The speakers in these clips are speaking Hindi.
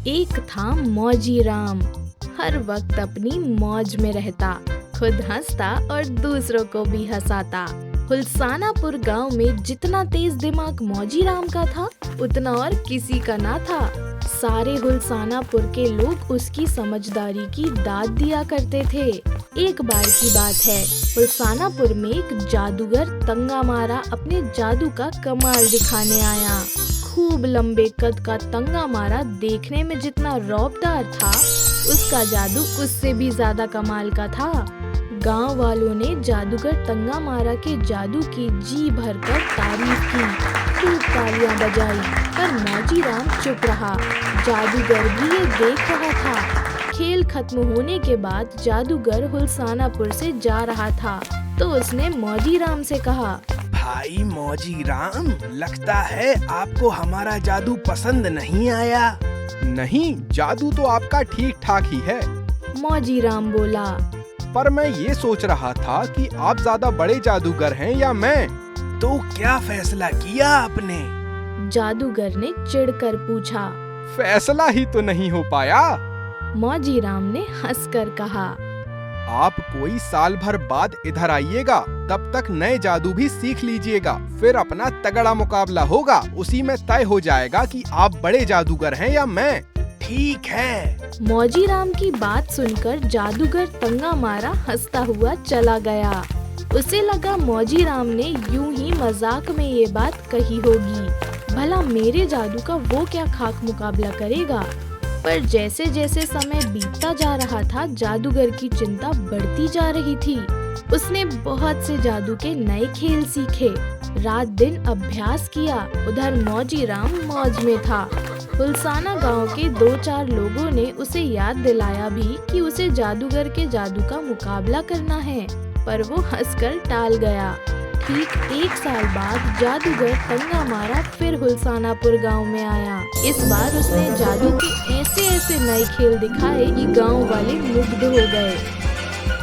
एक था मौजी राम, हर वक्त अपनी मौज में रहता, खुद हंसता और दूसरों को भी हंसाता। हुलसानापुर गांव में जितना तेज दिमाग मौजी राम का था, उतना और किसी का ना था। सारे हुलसानापुर के लोग उसकी समझदारी की दाद दिया करते थे। एक बार की बात है, हुलसानापुर में एक जादूगर तंगा मारा अपने जादू का कमाल दिखाने आया। खूब लंबे कद का तंगा मारा देखने में जितना रौबदार था, उसका जादू उससे भी ज्यादा कमाल का था। गांव वालों ने जादूगर तंगा मारा के जादू की जी भरकर तारीफ की, खूब तालियां बजाई, पर मौजी राम चुप रहा। जादूगर भी ये देख रहा था। खेल खत्म होने के बाद जादूगर हुलसानापुर से जा रहा था, तो उसने मौजी राम से कहा, भाई मौजी राम, लगता है आपको हमारा जादू पसंद नहीं आया। नहीं, जादू तो आपका ठीक ठाक ही है। मौजी राम बोला, पर मैं ये सोच रहा था कि आप ज्यादा बड़े जादूगर हैं या मैं। तो क्या फैसला किया आपने? जादूगर ने चिढ़कर पूछा। फैसला ही तो नहीं हो पाया। मौजी राम ने हंसकर कहा, आप कोई साल भर बाद इधर आइएगा, तब तक नए जादू भी सीख लीजिएगा, फिर अपना तगड़ा मुकाबला होगा, उसी में तय हो जाएगा कि आप बड़े जादूगर हैं या मैं। ठीक है। मौजी राम की बात सुनकर जादूगर तंगा मारा हंसता हुआ चला गया। उसे लगा मौजी राम ने यूं ही मजाक में ये बात कही होगी, भला मेरे जादू का वो क्या खाक मुकाबला करेगा। पर जैसे जैसे समय बीतता जा रहा था, जादूगर की चिंता बढ़ती जा रही थी। उसने बहुत से जादू के नए खेल सीखे, रात दिन अभ्यास किया। उधर मौजी राम मौज में था। हुलसाना गांव के 2-4 लोगों ने उसे याद दिलाया भी कि उसे जादूगर के जादू का मुकाबला करना है, पर वो हंसकर टाल गया। ठीक 1 साल बाद जादूगर तंगा मारा फिर हुलसानापुर गांव में आया। इस बार उसने जादू के ऐसे ऐसे नए खेल दिखाए कि गांव वाले मुग्ध हो गए।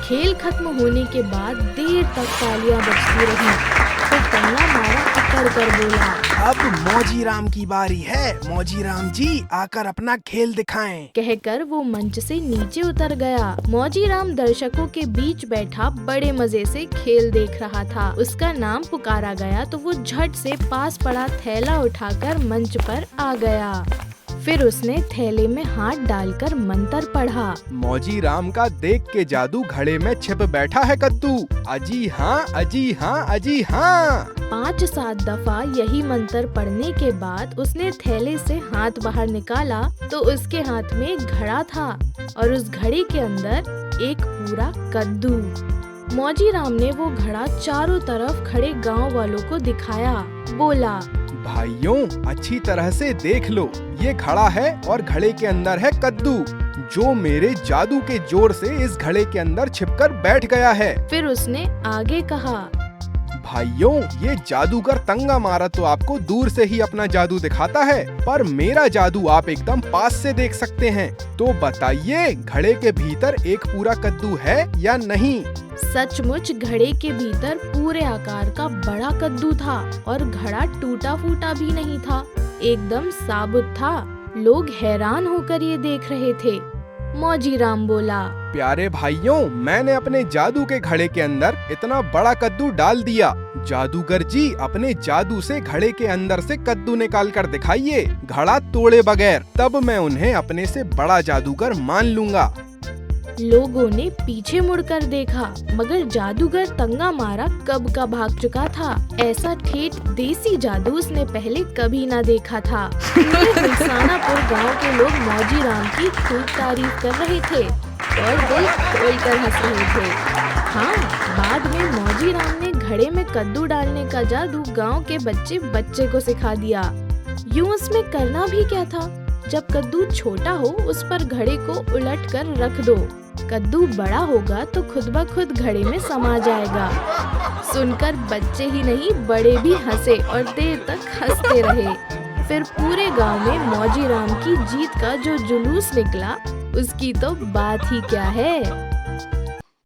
खेल खत्म होने के बाद देर तक तालियां बजती रही। फिर तंगा मारा अकड़ कर बोला, अब मौजी राम की बारी है। मौजी राम जी, आकर अपना खेल दिखाएं। कहकर वो मंच से नीचे उतर गया। मौजी राम दर्शकों के बीच बैठा बड़े मजे से खेल देख रहा था। उसका नाम पुकारा गया तो वो झट से पास पड़ा थैला उठाकर मंच पर आ गया। फिर उसने थैले में हाथ डालकर मंत्र पढ़ा। मौजी राम का देख के जादू घड़े में छिप बैठा है कद्दू, अजी हाँ, अजी हाँ, अजी हाँ। 5-7 दफा यही मंत्र पढ़ने के बाद उसने थैले से हाथ बाहर निकाला तो उसके हाथ में एक घड़ा था और उस घड़े के अंदर एक पूरा कद्दू। मौजी राम ने वो घड़ा चारों तरफ खड़े गांव वालों को दिखाया। बोला, भाइयों, अच्छी तरह से देख लो, ये घड़ा है और घड़े के अंदर है कद्दू, जो मेरे जादू के जोर से इस घड़े के अंदर छिपकर बैठ गया है। फिर उसने आगे कहा, भाइयों, ये जादूगर तंगा मारा तो आपको दूर से ही अपना जादू दिखाता है, पर मेरा जादू आप एकदम पास से देख सकते हैं। तो बताइए, घड़े के भीतर एक पूरा कद्दू है या नहीं? सचमुच घड़े के भीतर पूरे आकार का बड़ा कद्दू था और घड़ा टूटा फूटा भी नहीं था, एकदम साबुत था। लोग हैरान होकर ये देख रहे थे। मौजी राम बोला, प्यारे भाइयों, मैंने अपने जादू के घड़े के अंदर इतना बड़ा कद्दू डाल दिया। जादूगर जी, अपने जादू से घड़े के अंदर से कद्दू निकाल कर दिखाइए, घड़ा तोड़े बगैर, तब मैं उन्हें अपने से बड़ा जादूगर मान लूंगा। लोगों ने पीछे मुड़कर देखा, मगर जादूगर तंगा मारा कब का भाग चुका था। ऐसा ठेठ देसी जादू उसने पहले कभी ना देखा था। हुलसानापुर गांव के लोग मौजी राम की खूब तारीफ कर रहे थे और दिल खोलकर हंस रहे थे। हाँ, बाद में मौजी राम ने घड़े में कद्दू डालने का जादू गांव के बच्चे बच्चे को सिखा दिया। यूं उसमें करना भी क्या था, जब कद्दू छोटा हो उस पर घड़े को उलट कर रख दो, कद्दू बड़ा होगा तो खुद ब खुद घड़े में समा जाएगा। सुनकर बच्चे ही नहीं, बड़े भी हंसे और देर तक हंसते रहे। फिर पूरे गांव में मौजी राम की जीत का जो जुलूस निकला, उसकी तो बात ही क्या है।